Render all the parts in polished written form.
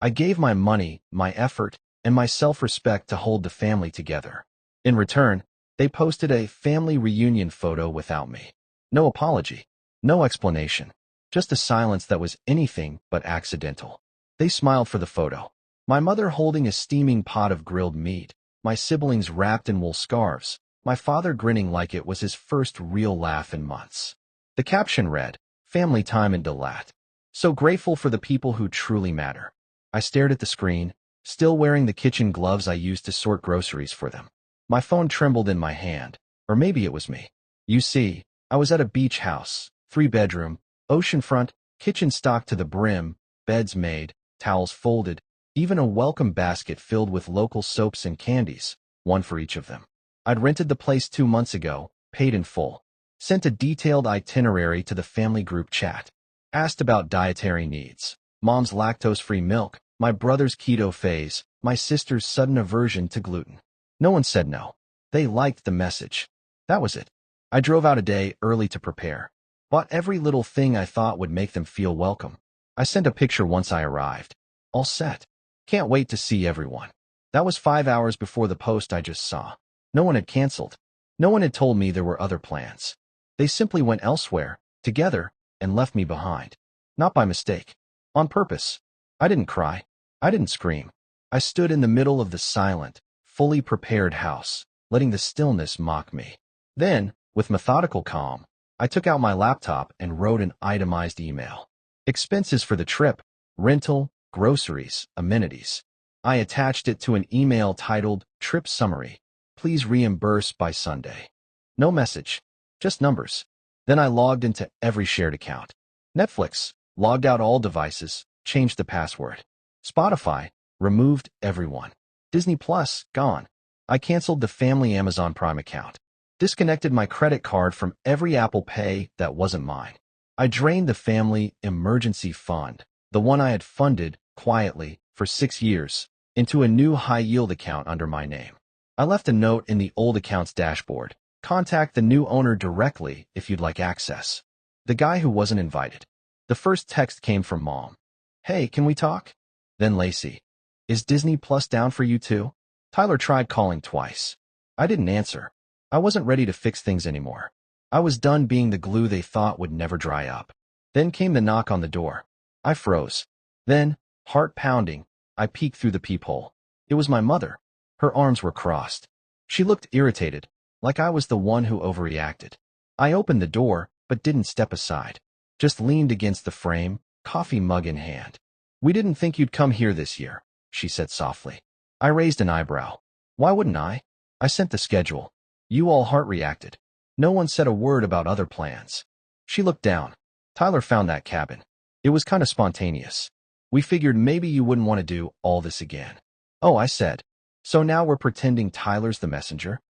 I gave my money, my effort, and my self-respect to hold the family together. In return, they posted a family reunion photo without me. No apology, no explanation, just a silence that was anything but accidental. They smiled for the photo. My mother holding a steaming pot of grilled meat, my siblings wrapped in wool scarves, my father grinning like it was his first real laugh in months. The caption read, "Family time in Delat. So grateful for the people who truly matter." I stared at the screen, still wearing the kitchen gloves I used to sort groceries for them. My phone trembled in my hand, or maybe it was me. You see, I was at a beach house, 3-bedroom, oceanfront, kitchen stocked to the brim, beds made, towels folded, even a welcome basket filled with local soaps and candies, one for each of them. I'd rented the place 2 months ago, paid in full, sent a detailed itinerary to the family group chat, asked about dietary needs, mom's lactose-free milk, my brother's keto phase, my sister's sudden aversion to gluten. No one said no. They liked the message. That was it. I drove out a day early to prepare. Bought every little thing I thought would make them feel welcome. I sent a picture once I arrived. All set. Can't wait to see everyone. That was 5 hours before the post I just saw. No one had canceled. No one had told me there were other plans. They simply went elsewhere, together, and left me behind. Not by mistake. On purpose. I didn't cry. I didn't scream. I stood in the middle of the silent, fully prepared house, letting the stillness mock me. Then, with methodical calm, I took out my laptop and wrote an itemized email. Expenses for the trip, rental, groceries, amenities. I attached it to an email titled, "Trip Summary. Please reimburse by Sunday." No message, just numbers. Then I logged into every shared account. Netflix, logged out all devices, changed the password. Spotify, removed everyone. Disney Plus, gone. I canceled the family Amazon Prime account. Disconnected my credit card from every Apple Pay that wasn't mine. I drained the family emergency fund, the one I had funded, quietly, for 6 years, into a new high-yield account under my name. I left a note in the old account's dashboard. Contact the new owner directly if you'd like access. The guy who wasn't invited. The first text came from Mom. "Hey, can we talk?" Then Lacey. "Is Disney Plus down for you too?" Tyler tried calling twice. I didn't answer. I wasn't ready to fix things anymore. I was done being the glue they thought would never dry up. Then came the knock on the door. I froze. Then, heart pounding, I peeked through the peephole. It was my mother. Her arms were crossed. She looked irritated, like I was the one who overreacted. I opened the door, but didn't step aside. Just leaned against the frame, coffee mug in hand. "We didn't think you'd come here this year," she said softly. I raised an eyebrow. Why wouldn't I? I sent the schedule. You all heart reacted. No one said a word about other plans. She looked down. "Tyler found that cabin. It was kind of spontaneous. We figured maybe you wouldn't want to do all this again." "Oh," I said. "So now we're pretending Tyler's the messenger?"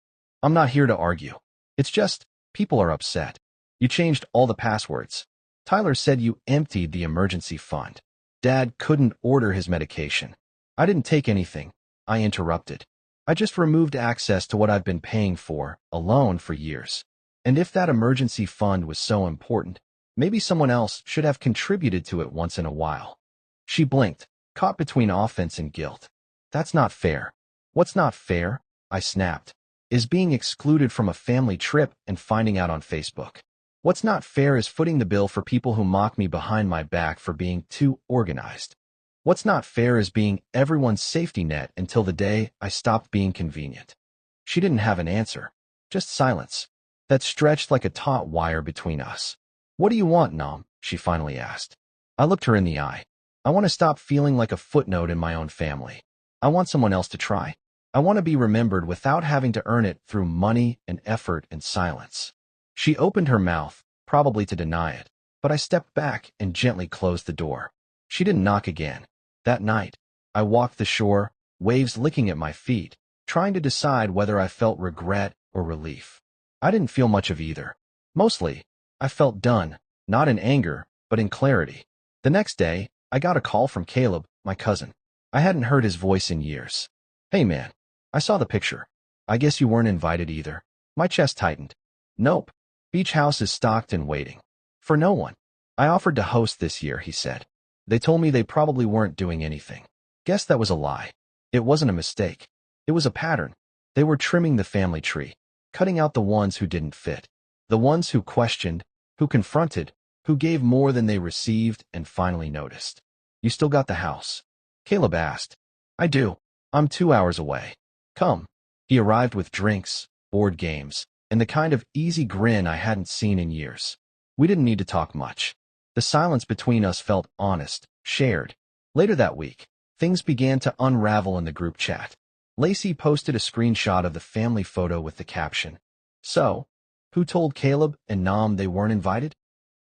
"I'm not here to argue. It's just, people are upset. You changed all the passwords. Tyler said you emptied the emergency fund. Dad couldn't order his medication." "I didn't take anything," I interrupted. "I just removed access to what I've been paying for, alone, for years. And if that emergency fund was so important, maybe someone else should have contributed to it once in a while." She blinked, caught between offense and guilt. "That's not fair." "What's not fair?" I snapped. "Is being excluded from a family trip and finding out on Facebook. What's not fair is footing the bill for people who mock me behind my back for being too organized. What's not fair is being everyone's safety net until the day I stopped being convenient." She didn't have an answer, just silence that stretched like a taut wire between us. "What do you want, Nom?" she finally asked. I looked her in the eye. "I want to stop feeling like a footnote in my own family. I want someone else to try. I want to be remembered without having to earn it through money and effort and silence." She opened her mouth, probably to deny it, but I stepped back and gently closed the door. She didn't knock again. That night, I walked the shore, waves licking at my feet, trying to decide whether I felt regret or relief. I didn't feel much of either. Mostly, I felt done, not in anger, but in clarity. The next day, I got a call from Caleb, my cousin. I hadn't heard his voice in years. "Hey man, I saw the picture. I guess you weren't invited either." My chest tightened. "Nope. Beach house is stocked and waiting. For no one. I offered to host this year," he said. "They told me they probably weren't doing anything." Guess that was a lie. It wasn't a mistake. It was a pattern. They were trimming the family tree, cutting out the ones who didn't fit, the ones who questioned, who confronted, who gave more than they received and finally noticed. You still got the house? Caleb asked. I do. I'm 2 hours away. Come. He arrived with drinks, board games, and the kind of easy grin I hadn't seen in years. We didn't need to talk much. The silence between us felt honest, shared. Later that week, things began to unravel in the group chat. Lacey posted a screenshot of the family photo with the caption, "So, who told Caleb and Nam they weren't invited?"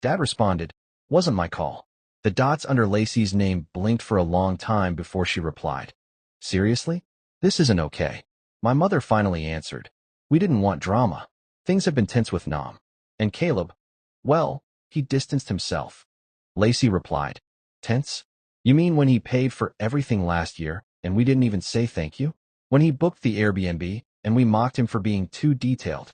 Dad responded, "Wasn't my call." The dots under Lacey's name blinked for a long time before she replied, "Seriously? This isn't okay." My mother finally answered, "We didn't want drama. Things have been tense with Nam. And Caleb, well, he distanced himself." Lacey replied, "Tense? You mean when he paid for everything last year and we didn't even say thank you? When he booked the Airbnb and we mocked him for being too detailed?"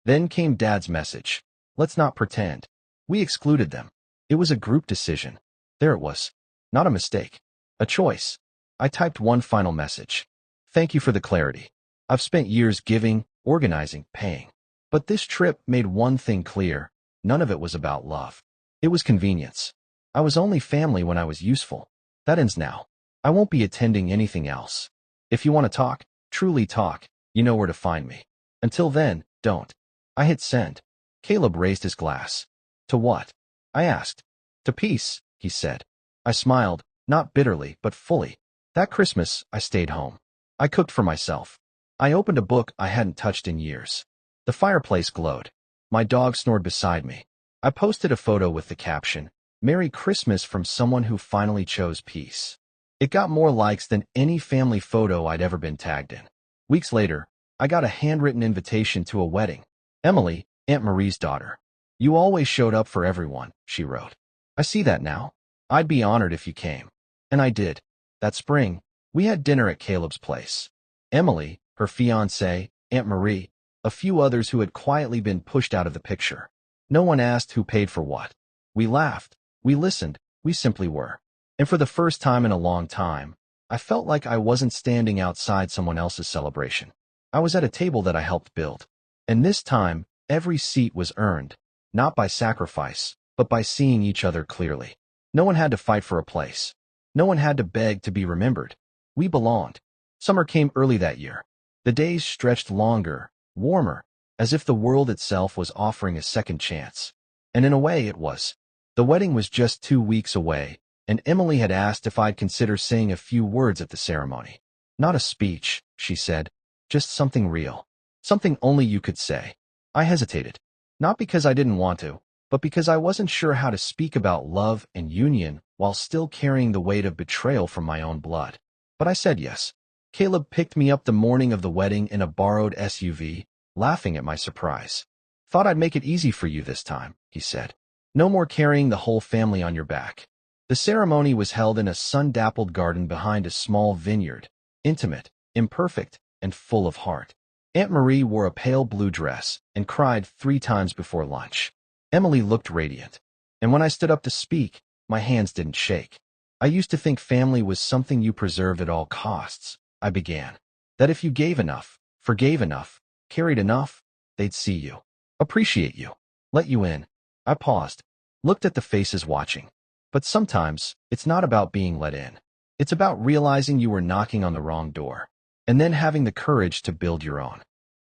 Then came Dad's message. "Let's not pretend. We excluded them. It was a group decision." There it was. Not a mistake. A choice. I typed one final message. "Thank you for the clarity. I've spent years giving, organizing, paying. But this trip made one thing clear. None of it was about love. It was convenience. I was only family when I was useful. That ends now. I won't be attending anything else. If you want to talk, truly talk, you know where to find me. Until then, don't." I hit send. Caleb raised his glass. "To what?" I asked. "To peace," he said. I smiled, not bitterly, but fully. That Christmas, I stayed home. I cooked for myself. I opened a book I hadn't touched in years. The fireplace glowed. My dog snored beside me. I posted a photo with the caption, "Merry Christmas from someone who finally chose peace." It got more likes than any family photo I'd ever been tagged in. Weeks later, I got a handwritten invitation to a wedding. "Emily, Aunt Marie's daughter. You always showed up for everyone," she wrote. "I see that now. I'd be honored if you came." And I did. That spring, we had dinner at Caleb's place. Emily, her fiancé, Aunt Marie, a few others who had quietly been pushed out of the picture. No one asked who paid for what. We laughed. We listened. We simply were. And for the first time in a long time, I felt like I wasn't standing outside someone else's celebration. I was at a table that I helped build. And this time, every seat was earned, not by sacrifice, but by seeing each other clearly. No one had to fight for a place. No one had to beg to be remembered. We belonged. Summer came early that year. The days stretched longer, warmer, as if the world itself was offering a second chance. And in a way it was. The wedding was just 2 weeks away, and Emily had asked if I'd consider saying a few words at the ceremony. "Not a speech," she said, "just something real. Something only you could say." I hesitated. Not because I didn't want to, but because I wasn't sure how to speak about love and union while still carrying the weight of betrayal from my own blood. But I said yes. Caleb picked me up the morning of the wedding in a borrowed SUV, laughing at my surprise. "Thought I'd make it easy for you this time," he said. "No more carrying the whole family on your back." The ceremony was held in a sun-dappled garden behind a small vineyard, intimate, imperfect, and full of heart. Aunt Marie wore a pale blue dress and cried 3 times before lunch. Emily looked radiant. And when I stood up to speak, my hands didn't shake. "I used to think family was something you preserved at all costs," I began. "That if you gave enough, forgave enough, carried enough, they'd see you, appreciate you, let you in." I paused, looked at the faces watching. But sometimes, it's not about being let in. It's about realizing you were knocking on the wrong door, and then having the courage to build your own.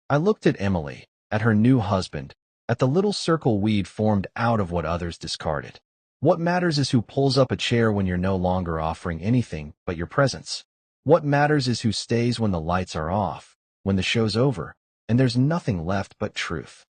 I looked at Emily, at her new husband, at the little circle we'd formed out of what others discarded. What matters is who pulls up a chair when you're no longer offering anything but your presence. What matters is who stays when the lights are off, when the show's over, and there's nothing left but truth.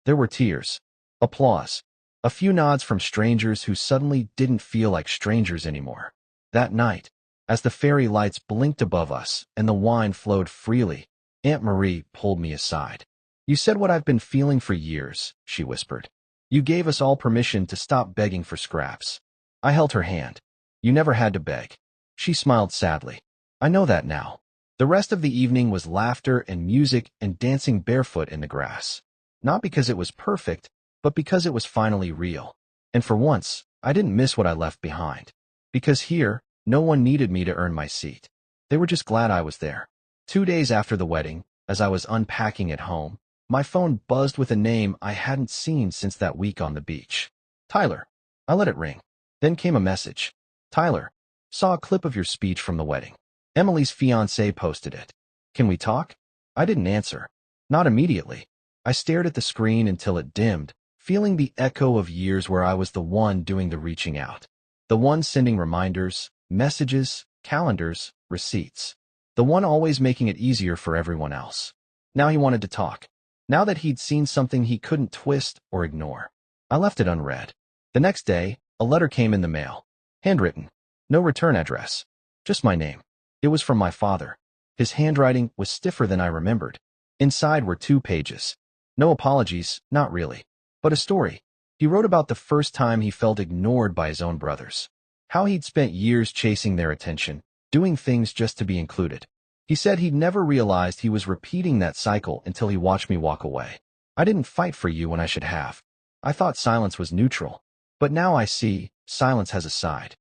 There were tears, applause, a few nods from strangers who suddenly didn't feel like strangers anymore. That night, as the fairy lights blinked above us and the wine flowed freely, Aunt Marie pulled me aside. "You said what I've been feeling for years," she whispered. "You gave us all permission to stop begging for scraps." I held her hand. "You never had to beg." She smiled sadly. "I know that now." The rest of the evening was laughter and music and dancing barefoot in the grass. Not because it was perfect, but because it was finally real. And for once, I didn't miss what I left behind. Because here, no one needed me to earn my seat. They were just glad I was there. 2 days after the wedding, as I was unpacking at home, my phone buzzed with a name I hadn't seen since that week on the beach. Tyler. I let it ring. Then came a message. Tyler, saw a clip of your speech from the wedding. Emily's fiancé posted it. Can we talk? I didn't answer. Not immediately. I stared at the screen until it dimmed, feeling the echo of years where I was the one doing the reaching out. The one sending reminders, messages, calendars, receipts. The one always making it easier for everyone else. Now he wanted to talk. Now that he'd seen something he couldn't twist or ignore. I left it unread. The next day, a letter came in the mail. Handwritten. No return address. Just my name. It was from my father. His handwriting was stiffer than I remembered. Inside were 2 pages. No apologies, not really. But a story. He wrote about the first time he felt ignored by his own brothers. How he'd spent years chasing their attention, doing things just to be included. He said he'd never realized he was repeating that cycle until he watched me walk away. I didn't fight for you when I should have. I thought silence was neutral. But now I see, silence has a side.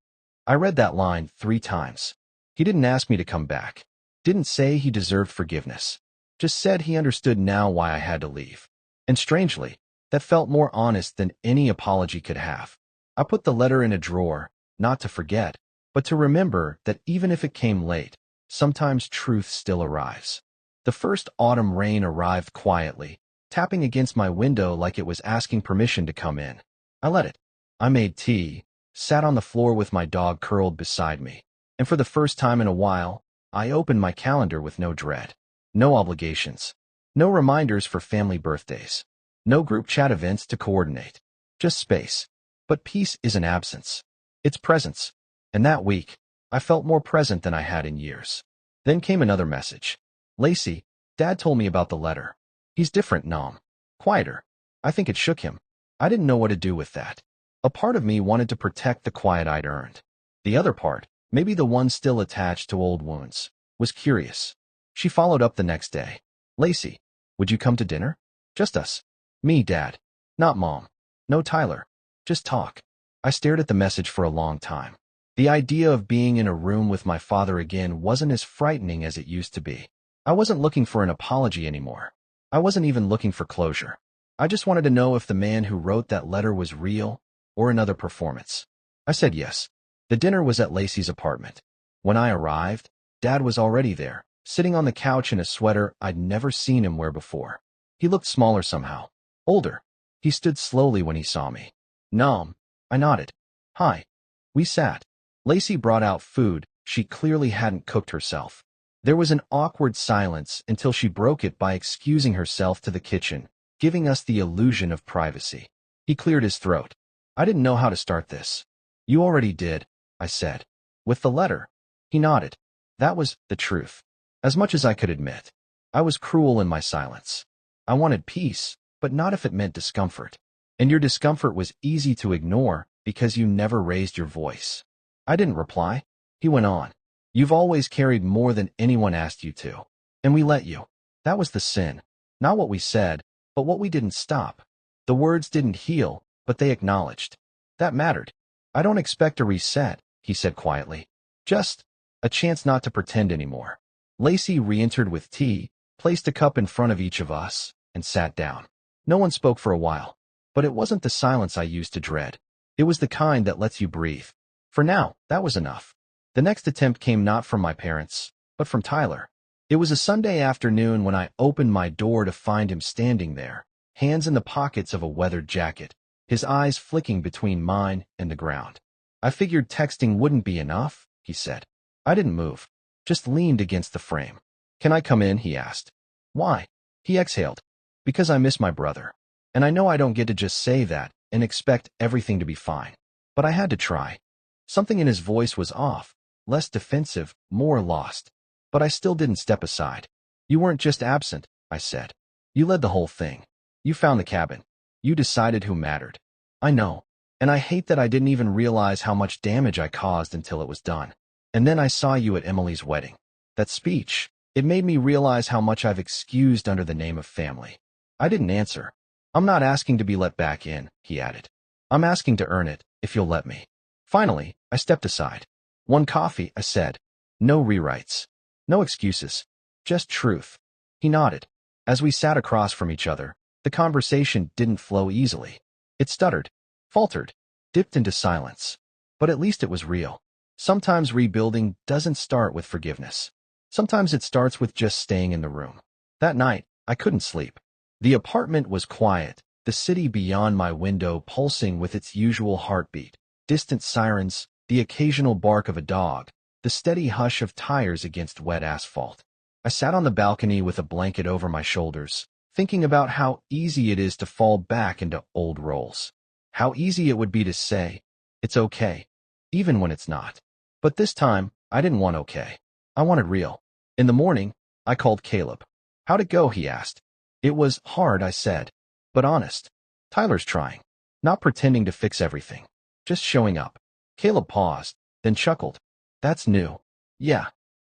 I read that line 3 times. He didn't ask me to come back. Didn't say he deserved forgiveness. Just said he understood now why I had to leave. And strangely, that felt more honest than any apology could have. I put the letter in a drawer, not to forget, but to remember that even if it came late, sometimes truth still arrives. The first autumn rain arrived quietly, tapping against my window like it was asking permission to come in. I let it. I made tea, sat on the floor with my dog curled beside me, and for the first time in a while, I opened my calendar with no dread. No obligations. No reminders for family birthdays. No group chat events to coordinate. Just space. But peace isn't absence. It's presence. And that week, I felt more present than I had in years. Then came another message. Lacey, Dad told me about the letter. He's different, Nom. Quieter. I think it shook him. I didn't know what to do with that. A part of me wanted to protect the quiet I'd earned. The other part, maybe the one still attached to old wounds, was curious. She followed up the next day. Lacey, would you come to dinner? Just us. Me, Dad. Not Mom. No Tyler. Just talk. I stared at the message for a long time. The idea of being in a room with my father again wasn't as frightening as it used to be. I wasn't looking for an apology anymore. I wasn't even looking for closure. I just wanted to know if the man who wrote that letter was real or another performance. I said yes. The dinner was at Lacey's apartment. When I arrived, Dad was already there, sitting on the couch in a sweater I'd never seen him wear before. He looked smaller somehow. Older. He stood slowly when he saw me. Nom. I nodded. Hi. We sat. Lacey brought out food she clearly hadn't cooked herself. There was an awkward silence until she broke it by excusing herself to the kitchen, giving us the illusion of privacy. He cleared his throat. I didn't know how to start this. You already did, I said. With the letter. He nodded. That was the truth. As much as I could admit. I was cruel in my silence. I wanted peace, but not if it meant discomfort. And your discomfort was easy to ignore because you never raised your voice. I didn't reply. He went on. You've always carried more than anyone asked you to. And we let you. That was the sin. Not what we said, but what we didn't stop. The words didn't heal, but they acknowledged. That mattered. I don't expect a reset, he said quietly. Just a chance not to pretend anymore. Lacey re-entered with tea, placed a cup in front of each of us, and sat down. No one spoke for a while. But it wasn't the silence I used to dread. It was the kind that lets you breathe. For now, that was enough. The next attempt came not from my parents, but from Tyler. It was a Sunday afternoon when I opened my door to find him standing there, hands in the pockets of a weathered jacket, his eyes flicking between mine and the ground. I figured texting wouldn't be enough, he said. I didn't move, just leaned against the frame. Can I come in, he asked. Why? He exhaled. Because I miss my brother. And I know I don't get to just say that and expect everything to be fine. But I had to try. Something in his voice was off, less defensive, more lost. But I still didn't step aside. You weren't just absent, I said. You led the whole thing. You found the cabin. You decided who mattered. I know. And I hate that I didn't even realize how much damage I caused until it was done. And then I saw you at Emily's wedding. That speech, it made me realize how much I've excused under the name of family. I didn't answer. I'm not asking to be let back in, he added. I'm asking to earn it, if you'll let me. Finally, I stepped aside. One coffee, I said. No rewrites. No excuses. Just truth. He nodded. As we sat across from each other, the conversation didn't flow easily. It stuttered, faltered, dipped into silence. But at least it was real. Sometimes rebuilding doesn't start with forgiveness. Sometimes it starts with just staying in the room. That night, I couldn't sleep. The apartment was quiet, the city beyond my window pulsing with its usual heartbeat, distant sirens, the occasional bark of a dog, the steady hush of tires against wet asphalt. I sat on the balcony with a blanket over my shoulders, thinking about how easy it is to fall back into old roles. How easy it would be to say, it's okay, even when it's not. But this time, I didn't want okay. I wanted real. In the morning, I called Caleb. How'd it go, he asked. It was hard, I said, but honest. Tyler's trying. Not pretending to fix everything. Just showing up. Caleb paused, then chuckled. That's new. Yeah.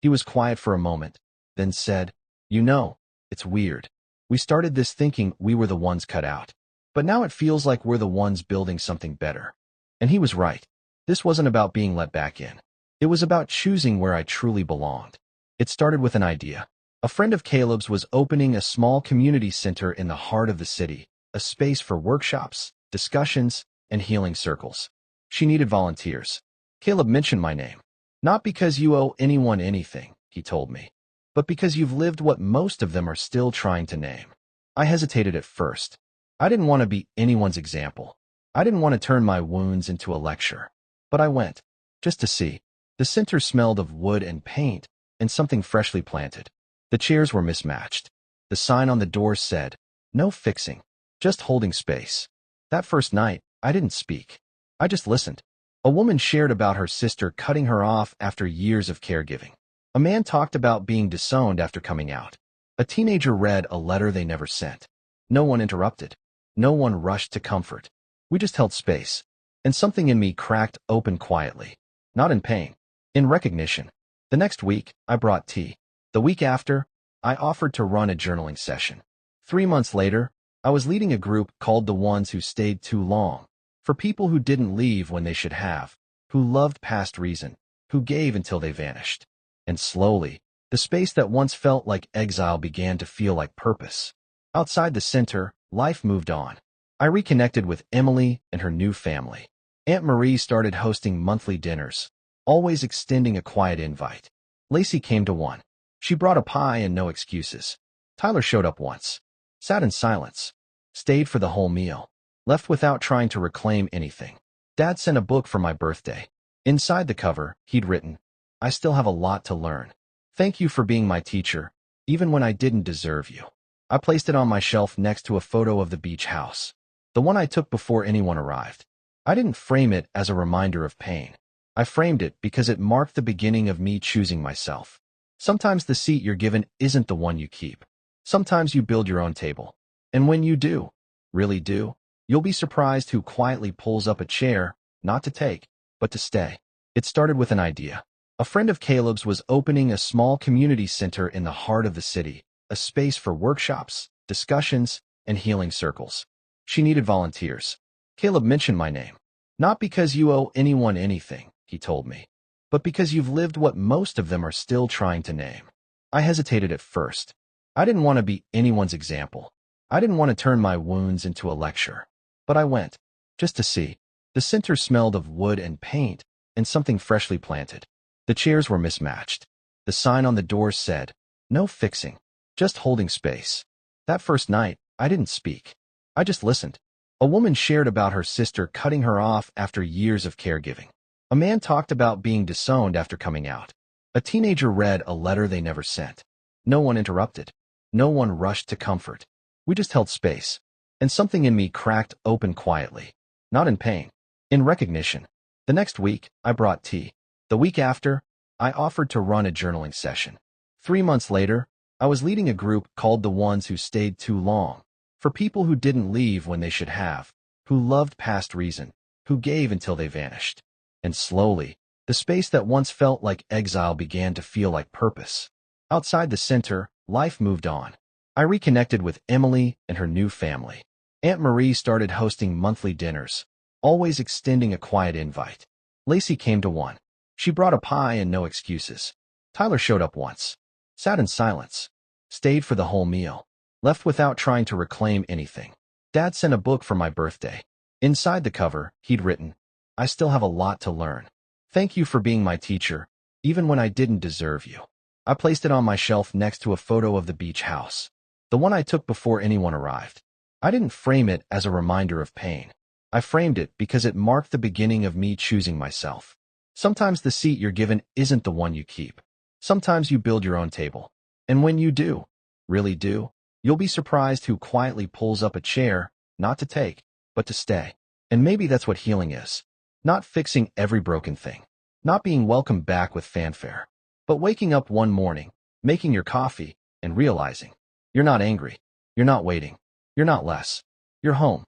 He was quiet for a moment, then said, you know, it's weird. We started this thinking we were the ones cut out. But now it feels like we're the ones building something better. And he was right. This wasn't about being let back in. It was about choosing where I truly belonged. It started with an idea. A friend of Caleb's was opening a small community center in the heart of the city, a space for workshops, discussions, and healing circles. She needed volunteers. Caleb mentioned my name. Not because you owe anyone anything, he told me, but because you've lived what most of them are still trying to name. I hesitated at first. I didn't want to be anyone's example. I didn't want to turn my wounds into a lecture. But I went, just to see. The center smelled of wood and paint, and something freshly planted. The chairs were mismatched. The sign on the door said, no fixing, just holding space. That first night, I didn't speak. I just listened. A woman shared about her sister cutting her off after years of caregiving. A man talked about being disowned after coming out. A teenager read a letter they never sent. No one interrupted. No one rushed to comfort. We just held space. And something in me cracked open quietly. Not in pain. In recognition. The next week, I brought tea. The week after, I offered to run a journaling session. 3 months later, I was leading a group called The Ones Who Stayed Too Long, for people who didn't leave when they should have, who loved past reason, who gave until they vanished. And slowly, the space that once felt like exile began to feel like purpose. Outside the center, life moved on. I reconnected with Emily and her new family. Aunt Marie started hosting monthly dinners, always extending a quiet invite. Lacey came to one. She brought a pie and no excuses. Tyler showed up once, sat in silence, stayed for the whole meal, left without trying to reclaim anything. Dad sent a book for my birthday. Inside the cover, he'd written, I still have a lot to learn. Thank you for being my teacher, even when I didn't deserve you. I placed it on my shelf next to a photo of the beach house, the one I took before anyone arrived. I didn't frame it as a reminder of pain. I framed it because it marked the beginning of me choosing myself. Sometimes the seat you're given isn't the one you keep. Sometimes you build your own table. And when you do, really do, you'll be surprised who quietly pulls up a chair, not to take, but to stay. It started with an idea. A friend of Caleb's was opening a small community center in the heart of the city, a space for workshops, discussions, and healing circles. She needed volunteers. Caleb mentioned my name. Not because you owe anyone anything, he told me, but because you've lived what most of them are still trying to name. I hesitated at first. I didn't want to be anyone's example. I didn't want to turn my wounds into a lecture. But I went, just to see. The center smelled of wood and paint, and something freshly planted. The chairs were mismatched. The sign on the door said, no fixing, just holding space. That first night, I didn't speak. I just listened. A woman shared about her sister cutting her off after years of caregiving. A man talked about being disowned after coming out. A teenager read a letter they never sent. No one interrupted. No one rushed to comfort. We just held space. And something in me cracked open quietly. Not in pain. In recognition. The next week, I brought tea. The week after, I offered to run a journaling session. 3 months later, I was leading a group called The Ones Who Stayed Too Long, for people who didn't leave when they should have, who loved past reason, who gave until they vanished. And slowly, the space that once felt like exile began to feel like purpose. Outside the center, life moved on. I reconnected with Emily and her new family. Aunt Marie started hosting monthly dinners, always extending a quiet invite. Lacey came to one. She brought a pie and no excuses. Tyler showed up once, Sat in silence. Stayed for the whole meal. Left without trying to reclaim anything. Dad sent a book for my birthday. Inside the cover, he'd written, "I still have a lot to learn. Thank you for being my teacher, even when I didn't deserve you." I placed it on my shelf next to a photo of the beach house, the one I took before anyone arrived. I didn't frame it as a reminder of pain. I framed it because it marked the beginning of me choosing myself. Sometimes the seat you're given isn't the one you keep. Sometimes you build your own table. And when you do, really do, you'll be surprised who quietly pulls up a chair, not to take, but to stay. And maybe that's what healing is. Not fixing every broken thing. Not being welcomed back with fanfare. But waking up one morning, making your coffee, and realizing you're not angry. You're not waiting. You're not less. You're home.